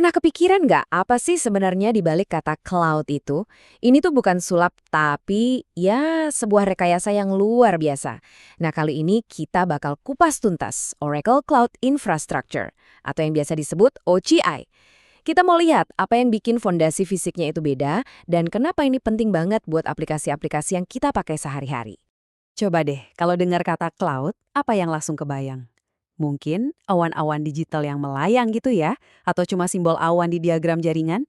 Pernah kepikiran nggak apa sih sebenarnya di balik kata cloud itu? Ini tuh bukan sulap, tapi ya sebuah rekayasa yang luar biasa. Nah kali ini kita bakal kupas tuntas Oracle Cloud Infrastructure, atau yang biasa disebut OCI. Kita mau lihat apa yang bikin fondasi fisiknya itu beda, dan kenapa ini penting banget buat aplikasi-aplikasi yang kita pakai sehari-hari. Coba deh, kalau dengar kata cloud, apa yang langsung kebayang? Mungkin awan-awan digital yang melayang gitu ya? Atau cuma simbol awan di diagram jaringan?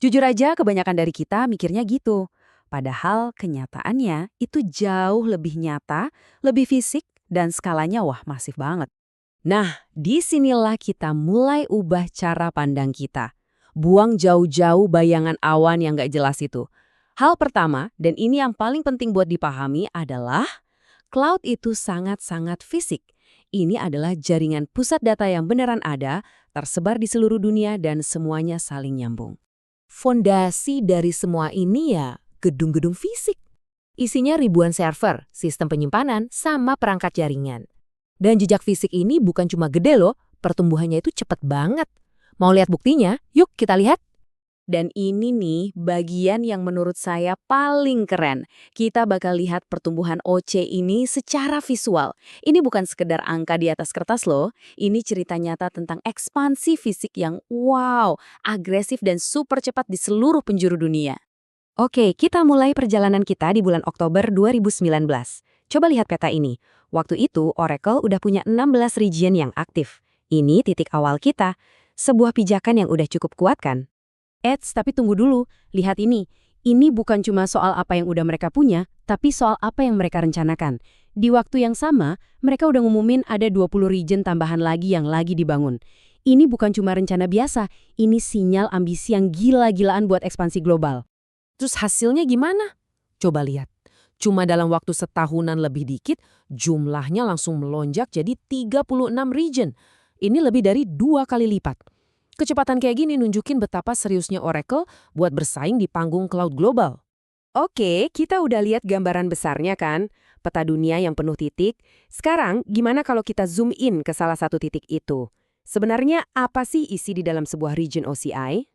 Jujur aja kebanyakan dari kita mikirnya gitu. Padahal kenyataannya itu jauh lebih nyata, lebih fisik, dan skalanya wah masif banget. Nah, disinilah kita mulai ubah cara pandang kita. Buang jauh-jauh bayangan awan yang nggak jelas itu. Hal pertama, dan ini yang paling penting buat dipahami adalah cloud itu sangat-sangat fisik. Ini adalah jaringan pusat data yang beneran ada, tersebar di seluruh dunia dan semuanya saling nyambung. Fondasi dari semua ini ya gedung-gedung fisik. Isinya ribuan server, sistem penyimpanan, sama perangkat jaringan. Dan jejak fisik ini bukan cuma gede loh, pertumbuhannya itu cepet banget. Mau lihat buktinya? Yuk kita lihat. Dan ini nih bagian yang menurut saya paling keren. Kita bakal lihat pertumbuhan OC ini secara visual. Ini bukan sekedar angka di atas kertas loh. Ini cerita nyata tentang ekspansi fisik yang wow, agresif dan super cepat di seluruh penjuru dunia. Oke, kita mulai perjalanan kita di bulan Oktober 2019. Coba lihat peta ini. Waktu itu Oracle udah punya 16 region yang aktif. Ini titik awal kita. Sebuah pijakan yang udah cukup kuat kan? Tapi tunggu dulu, lihat ini. Ini bukan cuma soal apa yang udah mereka punya, tapi soal apa yang mereka rencanakan. Di waktu yang sama, mereka udah ngumumin ada 20 region tambahan lagi yang lagi dibangun. Ini bukan cuma rencana biasa, ini sinyal ambisi yang gila-gilaan buat ekspansi global. Terus hasilnya gimana? Coba lihat. Cuma dalam waktu setahunan lebih dikit, jumlahnya langsung melonjak jadi 36 region. Ini lebih dari 2 kali lipat. Kecepatan kayak gini nunjukin betapa seriusnya Oracle buat bersaing di panggung cloud global. Oke, kita udah lihat gambaran besarnya kan? Peta dunia yang penuh titik. Sekarang, gimana kalau kita zoom in ke salah satu titik itu? Sebenarnya apa sih isi di dalam sebuah region OCI?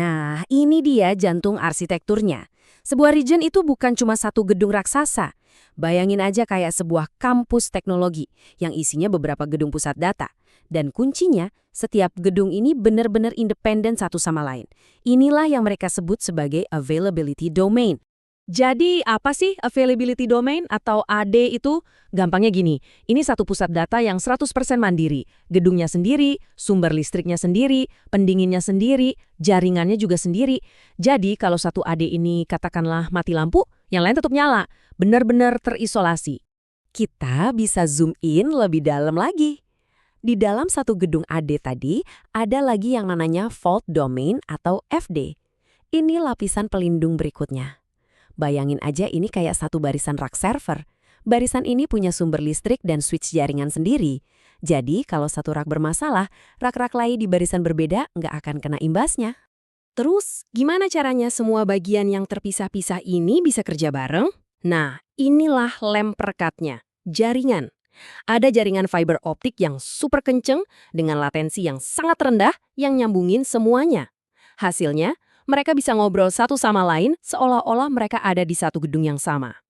Nah, ini dia jantung arsitekturnya. Sebuah region itu bukan cuma satu gedung raksasa. Bayangin aja kayak sebuah kampus teknologi yang isinya beberapa gedung pusat data. Dan kuncinya, setiap gedung ini benar-benar independen satu sama lain. Inilah yang mereka sebut sebagai availability domain. Jadi apa sih availability domain atau AD itu? Gampangnya gini, ini satu pusat data yang 100% mandiri. Gedungnya sendiri, sumber listriknya sendiri, pendinginnya sendiri, jaringannya juga sendiri. Jadi kalau satu AD ini katakanlah mati lampu, yang lain tetap nyala. Benar-benar terisolasi. Kita bisa zoom in lebih dalam lagi. Di dalam satu gedung AD tadi, ada lagi yang namanya fault domain atau FD. Ini lapisan pelindung berikutnya. Bayangin aja ini kayak satu barisan rak server. Barisan ini punya sumber listrik dan switch jaringan sendiri. Jadi kalau satu rak bermasalah, rak-rak lain di barisan berbeda nggak akan kena imbasnya. Terus, gimana caranya semua bagian yang terpisah-pisah ini bisa kerja bareng? Nah, inilah lem perekatnya, jaringan. Ada jaringan fiber optik yang super kenceng dengan latensi yang sangat rendah yang nyambungin semuanya. Hasilnya, mereka bisa ngobrol satu sama lain seolah-olah mereka ada di satu gedung yang sama.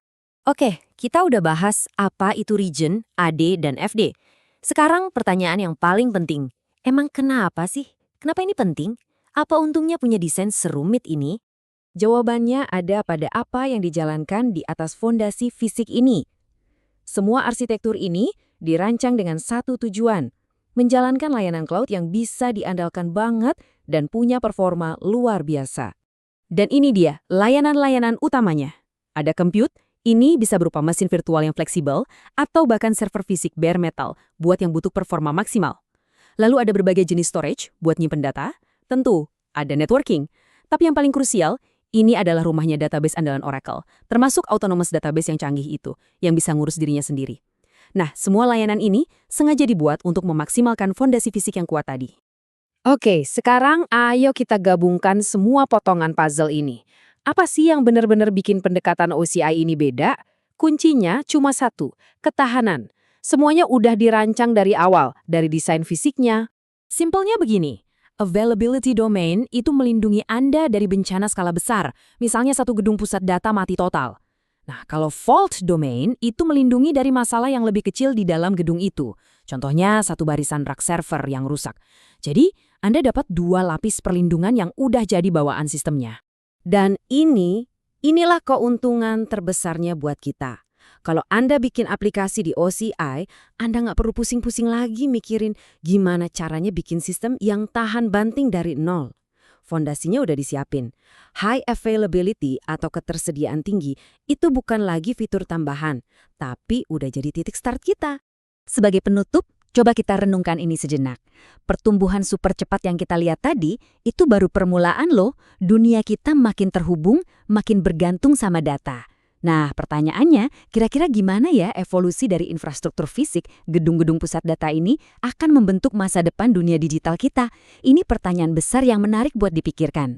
Oke, kita udah bahas apa itu region, AD, dan FD. Sekarang pertanyaan yang paling penting. Emang kenapa sih? Kenapa ini penting? Apa untungnya punya desain serumit ini? Jawabannya ada pada apa yang dijalankan di atas fondasi fisik ini. Semua arsitektur ini dirancang dengan satu tujuan, menjalankan layanan cloud yang bisa diandalkan banget dan punya performa luar biasa. Dan ini dia, layanan-layanan utamanya. Ada compute, ini bisa berupa mesin virtual yang fleksibel, atau bahkan server fisik bare metal, buat yang butuh performa maksimal. Lalu ada berbagai jenis storage, buat nyimpen data. Tentu, ada networking. Tapi yang paling krusial, ini adalah rumahnya database andalan Oracle, termasuk autonomous database yang canggih itu, yang bisa ngurus dirinya sendiri. Nah, semua layanan ini sengaja dibuat untuk memaksimalkan fondasi fisik yang kuat tadi. Oke, sekarang ayo kita gabungkan semua potongan puzzle ini. Apa sih yang benar-benar bikin pendekatan OCI ini beda? Kuncinya cuma satu, ketahanan. Semuanya udah dirancang dari awal, dari desain fisiknya. Simpelnya begini, Availability domain itu melindungi Anda dari bencana skala besar, misalnya satu gedung pusat data mati total. Nah, kalau fault domain itu melindungi dari masalah yang lebih kecil di dalam gedung itu. Contohnya satu barisan rak server yang rusak. Jadi, Anda dapat 2 lapis perlindungan yang udah jadi bawaan sistemnya. Dan inilah keuntungan terbesarnya buat kita. Kalau Anda bikin aplikasi di OCI, Anda nggak perlu pusing-pusing lagi mikirin gimana caranya bikin sistem yang tahan banting dari nol. Fondasinya udah disiapin. High availability atau ketersediaan tinggi itu bukan lagi fitur tambahan, tapi udah jadi titik start kita. Sebagai penutup, coba kita renungkan ini sejenak. Pertumbuhan super cepat yang kita lihat tadi, itu baru permulaan loh. Dunia kita makin terhubung, makin bergantung sama data. Nah, pertanyaannya, kira-kira gimana ya evolusi dari infrastruktur fisik, gedung-gedung pusat data ini akan membentuk masa depan dunia digital kita? Ini pertanyaan besar yang menarik buat dipikirkan.